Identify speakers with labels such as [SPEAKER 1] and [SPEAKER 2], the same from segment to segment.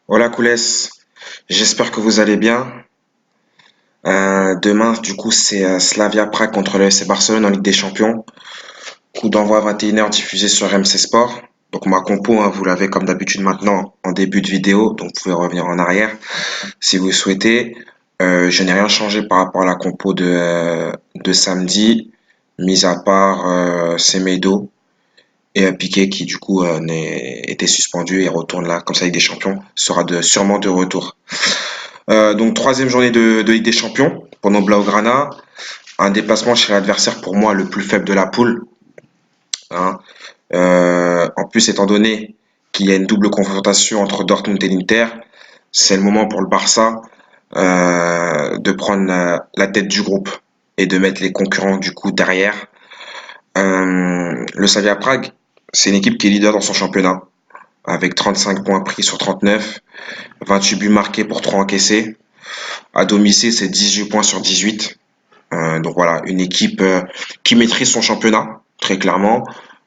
[SPEAKER 1] Hola Koules, j'espère que vous allez bien. Demain, du coup, c'est Slavia Prague contre le FC Barcelone en Ligue des Champions. Coup d'envoi à 21h diffusé sur RMC Sport. Donc ma compo, hein, vous l'avez comme d'habitude maintenant en début de vidéo, donc vous pouvez revenir en arrière si vous le souhaitez. Je n'ai rien changé par rapport à la compo de samedi, mis à part Semedo et Piqué qui du coup était suspendu et retourne là, comme ça Ligue des Champions, sera sûrement de retour. Donc troisième journée de Ligue des Champions pour nos Blaugrana. Un déplacement chez l'adversaire pour moi le plus faible de la poule, hein. En plus, étant donné qu'il y a une double confrontation entre Dortmund et l'Inter, c'est le moment pour le Barça de prendre la tête du groupe et de mettre les concurrents du coup derrière. Le Slavia Prague, c'est une équipe qui est leader dans son championnat avec 35 points pris sur 39, 28 buts marqués pour 3 encaissés. À domicile, c'est 18 points sur 18. Donc voilà, une équipe qui maîtrise son championnat, très clairement.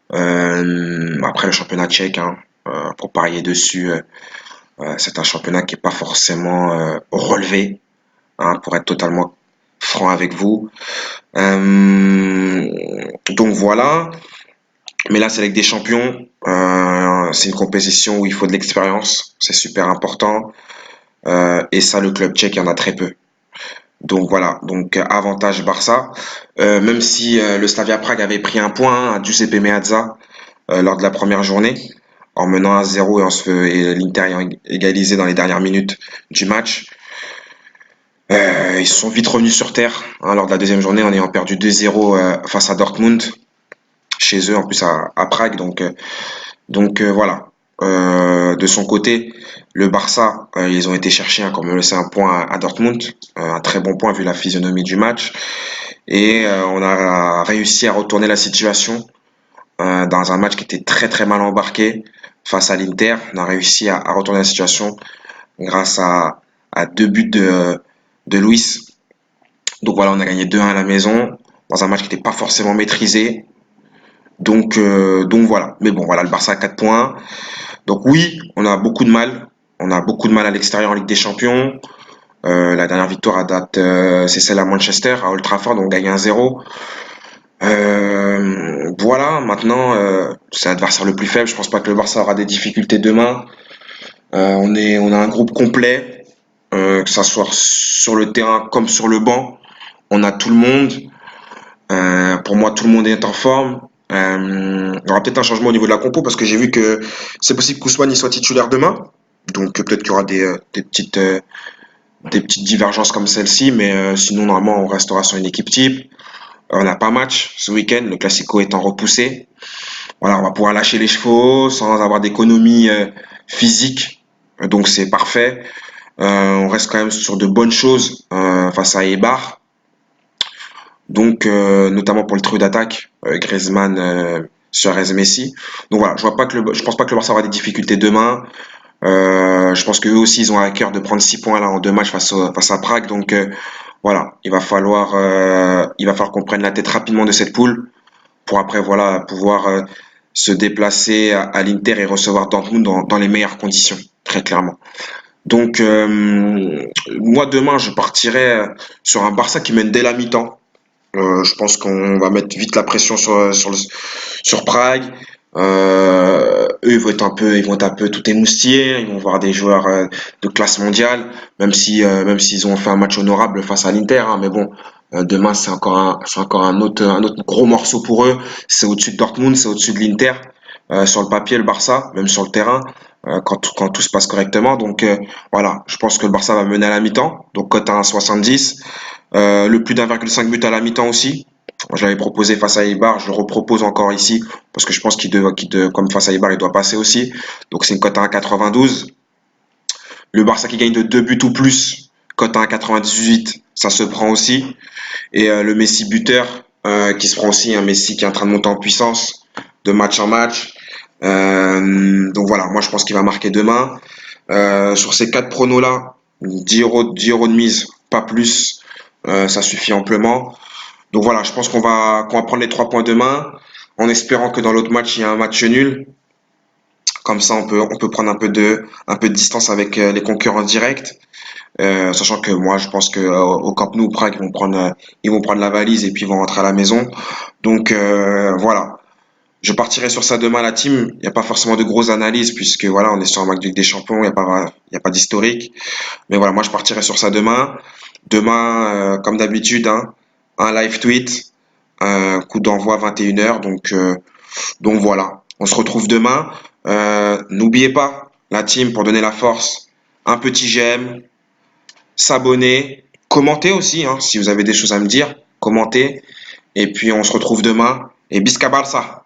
[SPEAKER 1] Après le championnat tchèque, hein, pour parier dessus, c'est un championnat qui n'est pas forcément relevé, hein, pour être totalement franc avec vous. Donc voilà, mais là c'est avec des champions. C'est une compétition où il faut de l'expérience, c'est super important. Et ça, le club tchèque, il y en a très peu. Donc voilà, donc avantage Barça. Même si le Slavia Prague avait pris un point, hein, à Giuseppe Meazza lors de la première journée, en menant 1-0 et l'Inter ayant égalisé dans les dernières minutes du match. Ils sont vite revenus sur terre, hein, lors de la deuxième journée en ayant perdu 2-0 face à Dortmund, chez eux en plus à Prague. Donc voilà. De son côté, le Barça, ils ont été chercher, hein, comme on le sait, un point à Dortmund, un très bon point vu la physionomie du match. Et on a réussi à retourner la situation dans un match qui était très très mal embarqué face à l'Inter. On a réussi à retourner la situation grâce à deux buts de Luis. Donc voilà, on a gagné 2-1 à la maison dans un match qui n'était pas forcément maîtrisé. Donc voilà. Mais bon, voilà, le Barça a 4 points. Donc oui, on a beaucoup de mal. On a beaucoup de mal à l'extérieur en Ligue des Champions. La dernière victoire à date, c'est celle à Manchester, à Old Trafford, on gagne 1-0. Voilà, maintenant, c'est l'adversaire le plus faible. Je pense pas que le Barça aura des difficultés demain. On a un groupe complet, que ça soit sur le terrain comme sur le banc. On a tout le monde. Pour moi, tout le monde est en forme. Il y aura peut-être un changement au niveau de la compo parce que j'ai vu que c'est possible qu'Ousmane y soit titulaire demain. Donc peut-être qu'il y aura des petites divergences comme celle-ci, mais sinon normalement on restera sur une équipe type. On n'a pas match ce week-end, le Classico étant repoussé. Voilà, on va pouvoir lâcher les chevaux sans avoir d'économie physique. Donc c'est parfait. On reste quand même sur de bonnes choses face à Eibar. Donc notamment pour le trio d'attaque, Griezmann, Suarez, Messi. Donc voilà, je pense pas que le Barça aura des difficultés demain. Je pense qu'eux aussi ils ont à cœur de prendre 6 points là en deux matchs face à Prague. Donc voilà, il va falloir qu'on prenne la tête rapidement de cette poule pour après voilà pouvoir se déplacer à l'Inter et recevoir Dortmund dans les meilleures conditions, très clairement. Donc moi demain je partirai sur un Barça qui mène dès la mi-temps. Je pense qu'on va mettre vite la pression sur Prague. Eux ils vont être un peu tout émoustillés. Ils vont voir des joueurs de classe mondiale, même s'ils ont fait un match honorable face à l'Inter, hein. Mais bon, demain c'est encore un autre gros morceau pour eux. C'est au-dessus de Dortmund, c'est au-dessus de l'Inter. Sur le papier, le Barça, même sur le terrain, quand tout se passe correctement. Donc voilà, je pense que le Barça va mener à la mi-temps. Donc cote à 1,70. Le plus d'1,5 but à la mi-temps aussi. Je l'avais proposé face à Eibar, je le repropose encore ici parce que je pense comme face à Eibar, il doit passer aussi. Donc c'est une cote à 1,92. Le Barça qui gagne de 2 buts ou plus, cote à 1,98, ça se prend aussi. Et le Messi buteur qui se prend aussi, un Messi qui est en train de monter en puissance de match en match. Donc voilà, moi je pense qu'il va marquer demain. Sur ces quatre pronos là, 10 euros de mise, pas plus, ça suffit amplement. Donc voilà, je pense qu'on va prendre les 3 points demain, en espérant que dans l'autre match, il y a un match nul. Comme ça, on peut prendre un peu de distance avec les concurrents directs. Sachant que moi, je pense que au Camp Nou, Prague, ils vont prendre la valise et puis ils vont rentrer à la maison. Donc voilà. Je partirai sur ça demain, la team. Il n'y a pas forcément de grosses analyses puisque voilà, on est sur un match de Ligue des Champions, il y a pas d'historique. Mais voilà, moi je partirai sur ça demain. Demain, comme d'habitude, hein, un live tweet, un coup d'envoi 21 h. Donc voilà, on se retrouve demain. N'oubliez pas, la team, pour donner la force, un petit j'aime, s'abonner, commenter aussi, hein, si vous avez des choses à me dire, commentez. Et puis on se retrouve demain. Et Bisca Barça!